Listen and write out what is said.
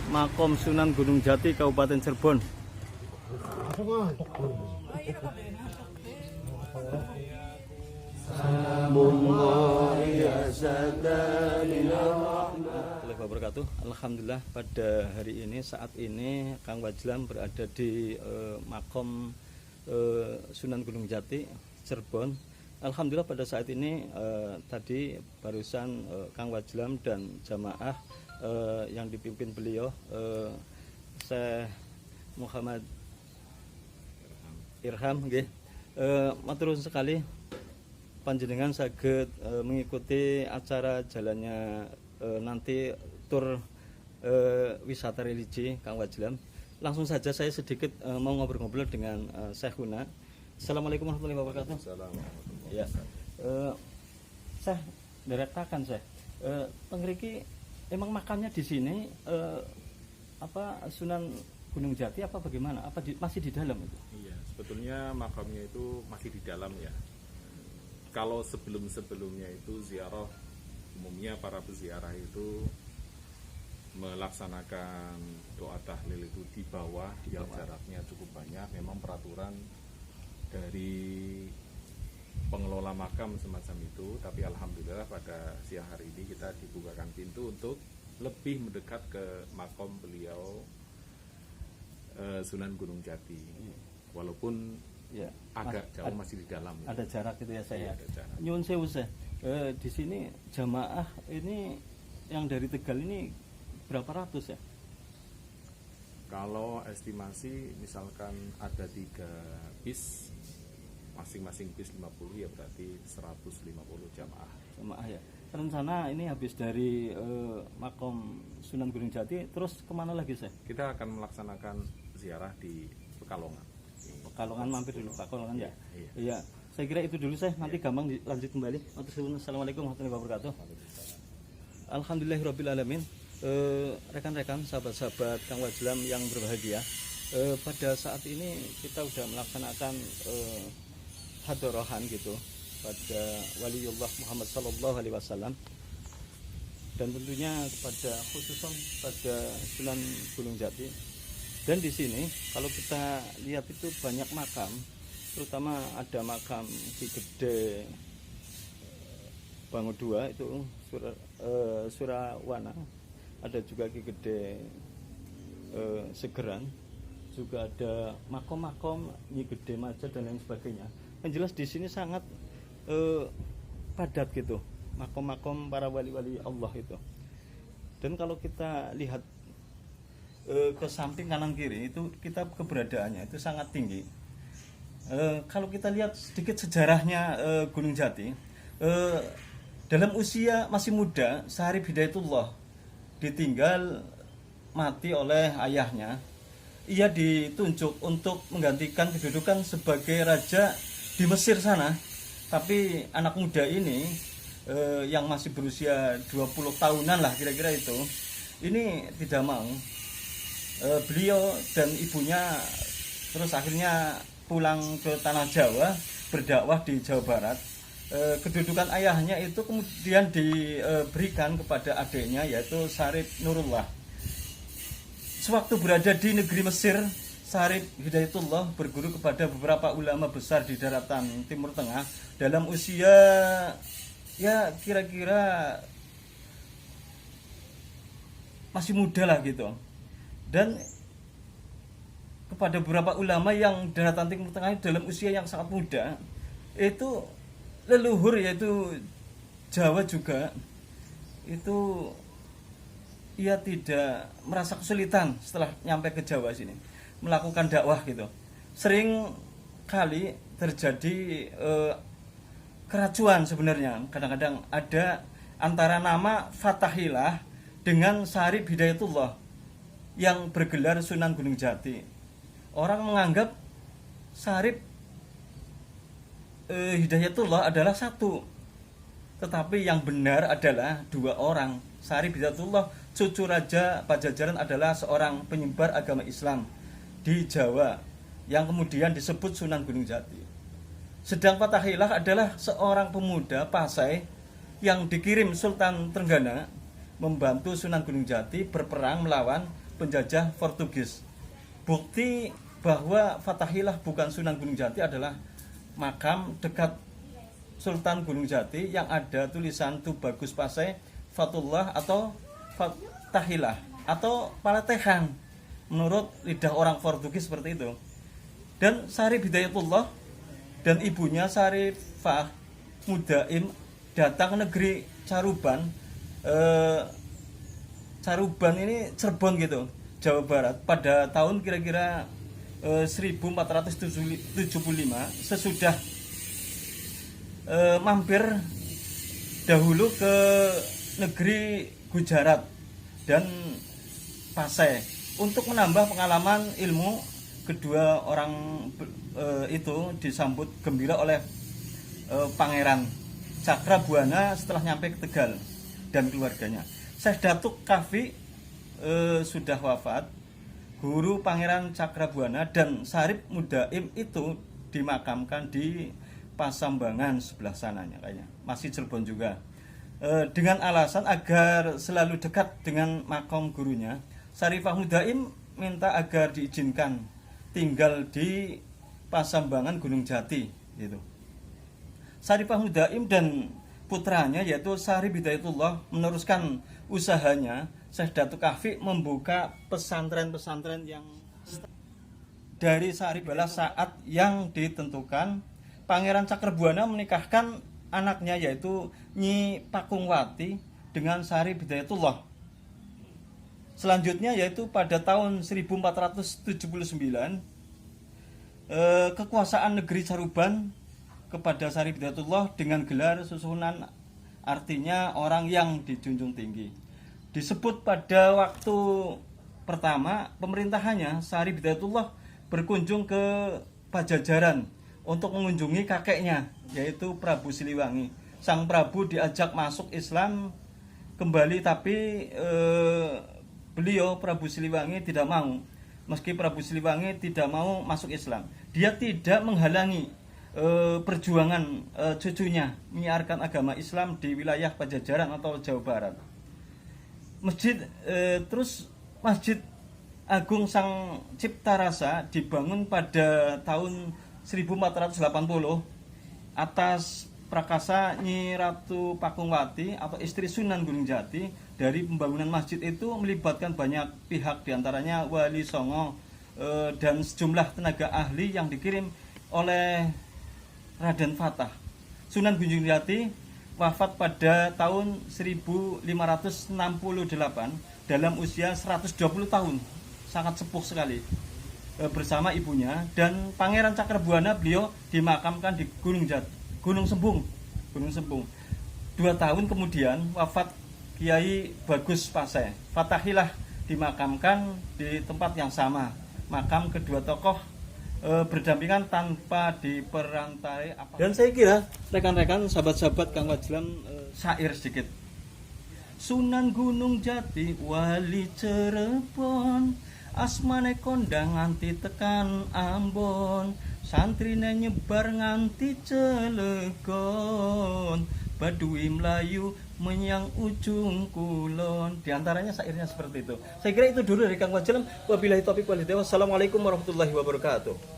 Makom Sunan Gunung Jati, Kabupaten Cirebon. Wabarakatuh. Alhamdulillah pada hari ini, saat ini Kang Wajlam berada di Makom Sunan Gunung Jati, Cirebon. Alhamdulillah pada saat ini tadi barusan Kang Wajlam dan jamaah yang dipimpin beliau Syekh Muhammad Irham nggih, matur sekali panjenengan saged mengikuti acara jalannya nanti tur wisata religi Kang Wajlam. Langsung saja saya sedikit mau ngobrol-ngobrol dengan Syekhuna. Assalamualaikum warahmatullahi wabarakatuh. Assalamualaikum. Ya, Syekh derekakan Syekh. Pengriki emang makamnya di sini apa Sunan Gunung Jati apa bagaimana? Apa masih di dalam itu? Iya, sebetulnya makamnya itu masih di dalam ya. Kalau sebelum-sebelumnya itu ziarah, umumnya para peziarah itu melaksanakan doa tahlil itu di bawah yang jaraknya cukup banyak. Memang peraturan dari pengelola makam semacam itu, tapi alhamdulillah pada siang hari ini kita dibukakan pintu untuk lebih mendekat ke makom beliau Sunan Gunung Jati, walaupun ya agak jauh masih di dalam ya. Ada jarak gitu ya saya. Ya, Nyuwun sewu Syekh. Di sini jamaah ini yang dari Tegal ini berapa ratus ya? Kalau estimasi misalkan ada 3 bis, masing-masing bis 50, ya berarti 150 jamaah. Jamaah ya. Rencana ini habis dari makom Sunan Gunung Jati, terus kemana lagi Syekh? Kita akan melaksanakan ziarah di Pekalongan. Pekalongan mampir dulu Pekalongan ya. Iya. Iya. Saya kira itu dulu Syekh, nanti gampang lanjut kembali. Assalamualaikum warahmatullahi wabarakatuh. Alhamdulillahirabbil alamin. Rekan-rekan, sahabat-sahabat Kang Wajlam yang berbahagia, pada saat ini kita sudah melaksanakan hadorohan gitu pada waliullah Muhammad sallallahu alaihi wasallam, dan tentunya kepada khususan pada Sunan Gunung Jati. Dan di sini kalau kita lihat itu banyak makam, terutama ada makam Ki Gede Bangu II itu Surawana, ada juga Ki Gede Segeran, juga ada makom-makom Nyi Gede Maja dan lain sebagainya. Yang jelas di sini sangat padat gitu, makom-makom para wali-wali Allah itu. Dan kalau kita lihat ke samping kanan kiri itu, kita keberadaannya itu sangat tinggi. Kalau kita lihat sedikit sejarahnya Gunung Jati, dalam usia masih muda, Syarif Hidayatullah ditinggal mati oleh ayahnya. Ia ditunjuk untuk menggantikan kedudukan sebagai raja di Mesir sana. Tapi anak muda ini yang masih berusia 20 tahunan lah kira-kira itu, ini tidak mau. Beliau dan ibunya terus akhirnya pulang ke tanah Jawa, berdakwah di Jawa Barat. Kedudukan ayahnya itu kemudian diberikan kepada adiknya, yaitu Syarif Nurullah. Sewaktu berada di negeri Mesir, Syarif Hidayatullah berguru kepada beberapa ulama besar di daratan Timur Tengah dalam usia ya kira-kira masih muda lah gitu. Dan kepada beberapa ulama yang daratan Timur Tengah dalam usia yang sangat muda, itu leluhur yaitu Jawa juga, itu ia tidak merasa kesulitan setelah nyampe ke Jawa sini melakukan dakwah gitu. Sering kali terjadi keracuan sebenarnya. Kadang-kadang ada antara nama Fatahillah dengan Syarif Hidayatullah yang bergelar Sunan Gunung Jati. Orang menganggap Syarif Hidayatullah adalah satu, tetapi yang benar adalah 2 orang. Syarif Hidayatullah, cucu Raja Pajajaran, adalah seorang penyebar agama Islam di Jawa yang kemudian disebut Sunan Gunung Jati. Sedang Fatahillah adalah seorang pemuda Pasai yang dikirim Sultan Trenggana membantu Sunan Gunung Jati berperang melawan penjajah Portugis. Bukti bahwa Fatahillah bukan Sunan Gunung Jati adalah makam dekat Sultan Gunung Jati yang ada tulisan Tubagus Pasai Fatullah atau Fatahillah atau Palatehan menurut lidah orang Portugis seperti itu. Dan Syarif Hidayatullah dan ibunya Syarifah Mudaim datang ke negeri Caruban. Caruban ini Cirebon gitu, Jawa Barat pada tahun kira-kira 1475 sesudah mampir dahulu ke negeri Gujarat dan Pasai untuk menambah pengalaman ilmu. Kedua orang itu disambut gembira oleh Pangeran Cakrabuana setelah nyampe ke Tegal dan keluarganya. Syekh Datuk Kafi sudah wafat. Guru Pangeran Cakrabuana dan Syarif Mudaim itu dimakamkan di Pasambangan sebelah sananya, kayaknya masih Cirebon juga. Dengan alasan agar selalu dekat dengan makam gurunya, Syarifah Mudaim minta agar diizinkan tinggal di Pasambangan Gunung Jati gitu. Syarifah Mudaim dan putranya yaitu Syarif Hidayatullah meneruskan usahanya. Syekh Datuk Kafi membuka pesantren-pesantren yang dari Syarif adalah saat yang ditentukan Pangeran Cakrabuana menikahkan anaknya yaitu Nyi Pakungwati dengan Syarif Hidayatullah. Selanjutnya yaitu pada tahun 1479 kekuasaan negeri Caruban kepada Syarif Hidayatullah dengan gelar susunan, artinya orang yang dijunjung tinggi. Disebut pada waktu pertama pemerintahannya Syarif Hidayatullah berkunjung ke Pajajaran untuk mengunjungi kakeknya yaitu Prabu Siliwangi. Sang Prabu diajak masuk Islam kembali tapi beliau Prabu Siliwangi tidak mau. Meski Prabu Siliwangi tidak mau masuk Islam, dia tidak menghalangi perjuangan cucunya menyiarkan agama Islam di wilayah Pajajaran atau Jawa Barat. Masjid Agung Sang Cipta Rasa dibangun pada tahun 1480 atas prakasa Nyi Ratu Pakungwati atau istri Sunan Gunung Jati. Dari pembangunan masjid itu melibatkan banyak pihak, diantaranya Wali Songo dan sejumlah tenaga ahli yang dikirim oleh Raden Fatah. Sunan Gunung Jati wafat pada tahun 1568 dalam usia 120 tahun, sangat sepuh sekali, bersama ibunya. Dan Pangeran Cakrabuana beliau dimakamkan di Gunung Sembung. 2 tahun kemudian wafat Kiai Bagus Pasai. Fatahillah dimakamkan di tempat yang sama. Makam kedua tokoh berdampingan tanpa diperantai apa. Dan saya kira rekan-rekan, sahabat-sahabat Kang Wajlan, syair sedikit. Sunan Gunung Jati wali Cirebon, asmane kondang nganti tekan Ambon, santrine nyebar nganti Cilegon, Baduy Melayu menyang ujung kulon. Di antaranya syairnya seperti itu. Saya kira itu dulu dari Kang Wajlan. Wabillahi taufiq wal hidayah. Wassalamualaikum warahmatullahi wabarakatuh.